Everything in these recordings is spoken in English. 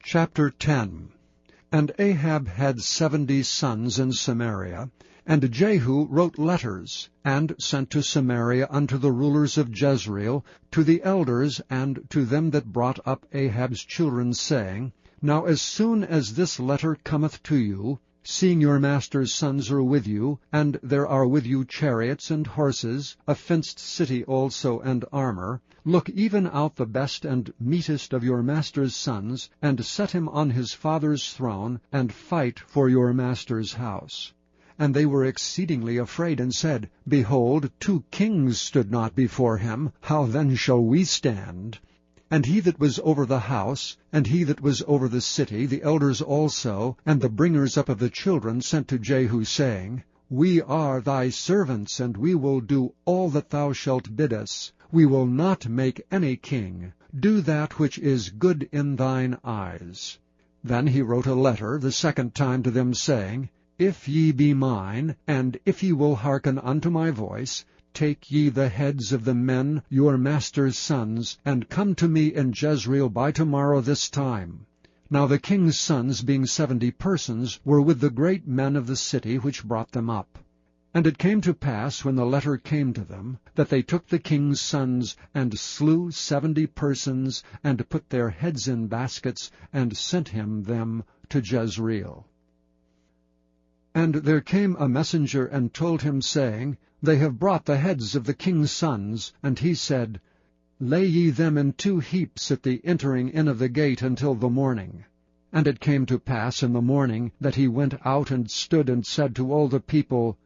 Chapter 10. And Ahab had 70 sons in Samaria, and Jehu wrote letters, and sent to Samaria unto the rulers of Jezreel, to the elders, and to them that brought up Ahab's children, saying, Now as soon as this letter cometh to you, seeing your master's sons are with you, and there are with you chariots and horses, a fenced city also and armour, look even out the best and meetest of your master's sons, and set him on his father's throne, and fight for your master's house. And they were exceedingly afraid, and said, Behold, 2 kings stood not before him, how then shall we stand? And he that was over the house, and he that was over the city, the elders also, and the bringers up of the children, sent to Jehu, saying, We are thy servants, and we will do all that thou shalt bid us. We will not make any king. Do that which is good in thine eyes. Then he wrote a letter the second time to them, saying, If ye be mine, and if ye will hearken unto my voice, take ye the heads of the men, your master's sons, and come to me in Jezreel by tomorrow this time. Now the king's sons, being 70 persons, were with the great men of the city which brought them up. And it came to pass, when the letter came to them, that they took the king's sons, and slew 70 persons, and put their heads in baskets, and sent him them to Jezreel. And there came a messenger, and told him, saying, They have brought the heads of the king's sons. And he said, Lay ye them in 2 heaps at the entering in of the gate until the morning. And it came to pass in the morning, that he went out and stood, and said to all the people,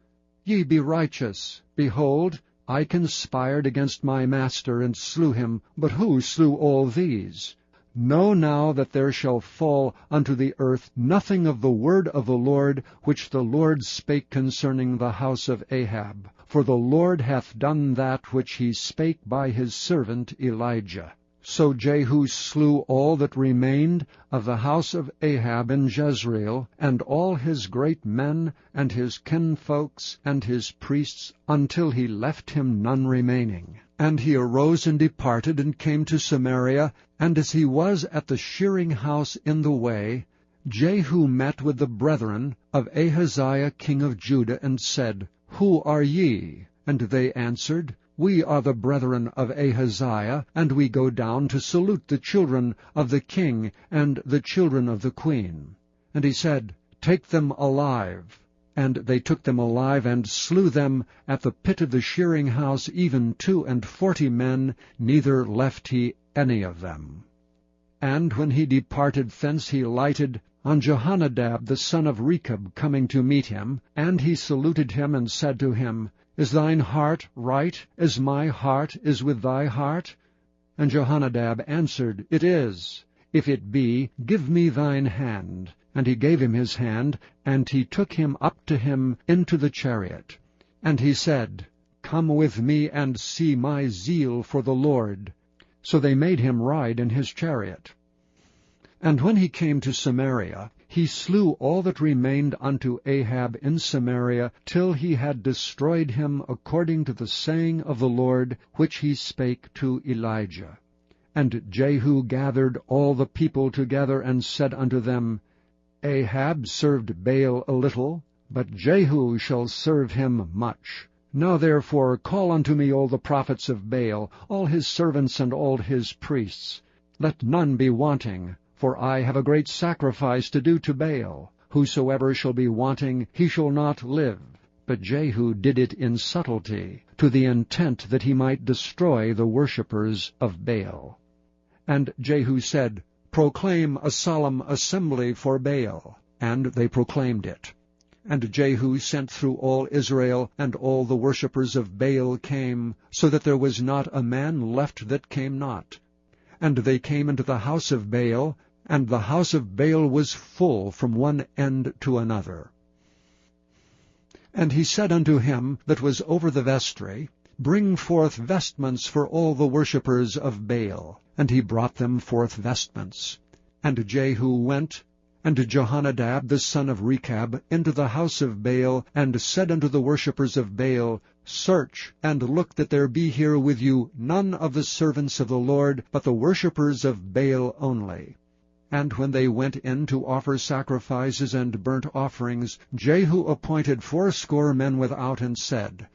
Ye be righteous. Behold, I conspired against my master, and slew him. But who slew all these? Know now that there shall fall unto the earth nothing of the word of the Lord, which the Lord spake concerning the house of Ahab. For the Lord hath done that which he spake by his servant Elijah. So Jehu slew all that remained of the house of Ahab in Jezreel, and all his great men, and his kinfolks, and his priests, until he left him none remaining. And he arose and departed, and came to Samaria, and as he was at the shearing house in the way, Jehu met with the brethren of Ahaziah king of Judah, and said, Who are ye? And they answered, We are the brethren of Ahaziah, and we go down to salute the children of the king and the children of the queen. And he said, Take them alive. And they took them alive, and slew them at the pit of the shearing house, even 42 men, neither left he any of them. And when he departed thence, he lighted on Jehonadab the son of Rechab coming to meet him, and he saluted him, and said to him, Is thine heart right, as my heart is with thy heart? And Jehonadab answered, It is. If it be, give me thine hand. And he gave him his hand, and he took him up to him into the chariot. And he said, Come with me, and see my zeal for the Lord. So they made him ride in his chariot. And when he came to Samaria, he slew all that remained unto Ahab in Samaria, till he had destroyed him, according to the saying of the Lord, which he spake to Elijah. And Jehu gathered all the people together, and said unto them, Ahab served Baal a little, but Jehu shall serve him much. Now therefore call unto me all the prophets of Baal, all his servants and all his priests. Let none be wanting, for I have a great sacrifice to do to Baal. Whosoever shall be wanting, he shall not live. But Jehu did it in subtlety, to the intent that he might destroy the worshippers of Baal. And Jehu said, Proclaim a solemn assembly for Baal. And they proclaimed it. And Jehu sent through all Israel, and all the worshippers of Baal came, so that there was not a man left that came not. And they came into the house of Baal, and the house of Baal was full from one end to another. And he said unto him that was over the vestry, Bring forth vestments for all the worshippers of Baal. And he brought them forth vestments. And Jehu went, and Jehonadab the son of Rechab, into the house of Baal, and said unto the worshippers of Baal, Search, and look that there be here with you none of the servants of the Lord, but the worshippers of Baal only. And when they went in to offer sacrifices and burnt offerings, Jehu appointed 80 men without, and said,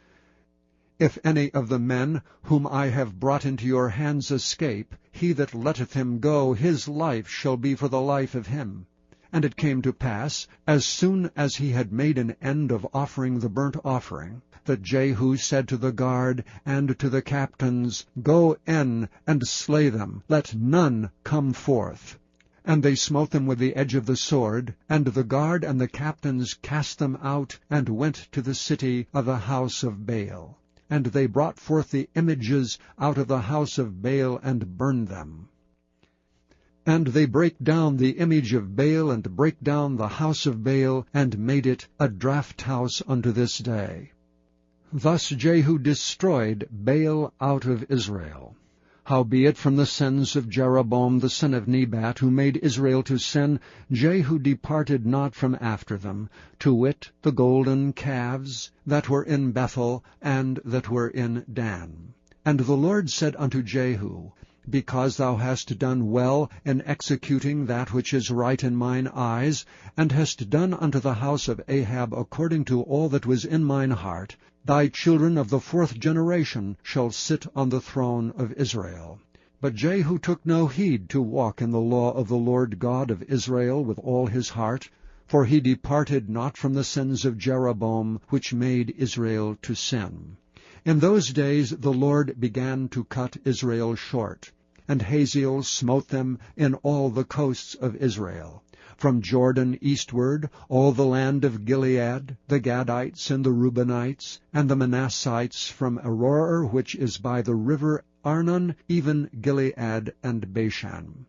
If any of the men whom I have brought into your hands escape, he that letteth him go, his life shall be for the life of him. And it came to pass, as soon as he had made an end of offering the burnt offering, that Jehu said to the guard and to the captains, Go in and slay them, let none come forth. And they smote them with the edge of the sword, and the guard and the captains cast them out, and went to the city of the house of Baal. And they brought forth the images out of the house of Baal, and burned them. And they brake down the image of Baal, and brake down the house of Baal, and made it a draught house unto this day. Thus Jehu destroyed Baal out of Israel. Howbeit from the sins of Jeroboam the son of Nebat, who made Israel to sin, Jehu departed not from after them, to wit, the golden calves that were in Bethel, and that were in Dan. And the Lord said unto Jehu, Because thou hast done well in executing that which is right in mine eyes, and hast done unto the house of Ahab according to all that was in mine heart, thy children of the 4th generation shall sit on the throne of Israel. But Jehu took no heed to walk in the law of the Lord God of Israel with all his heart, for he departed not from the sins of Jeroboam, which made Israel to sin. In those days the Lord began to cut Israel short, and Hazael smote them in all the coasts of Israel. From Jordan eastward, all the land of Gilead, the Gadites and the Reubenites, and the Manassites, from Aroer, which is by the river Arnon, even Gilead and Bashan.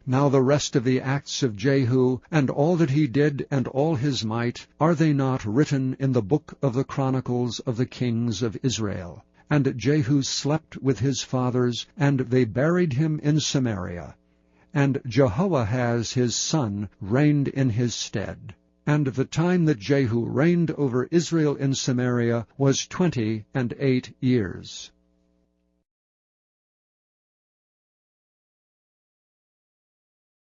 Now the rest of the acts of Jehu, and all that he did, and all his might, are they not written in the book of the chronicles of the kings of Israel? And Jehu slept with his fathers, and they buried him in Samaria. And Jehoahaz his son reigned in his stead. And the time that Jehu reigned over Israel in Samaria was 28 years.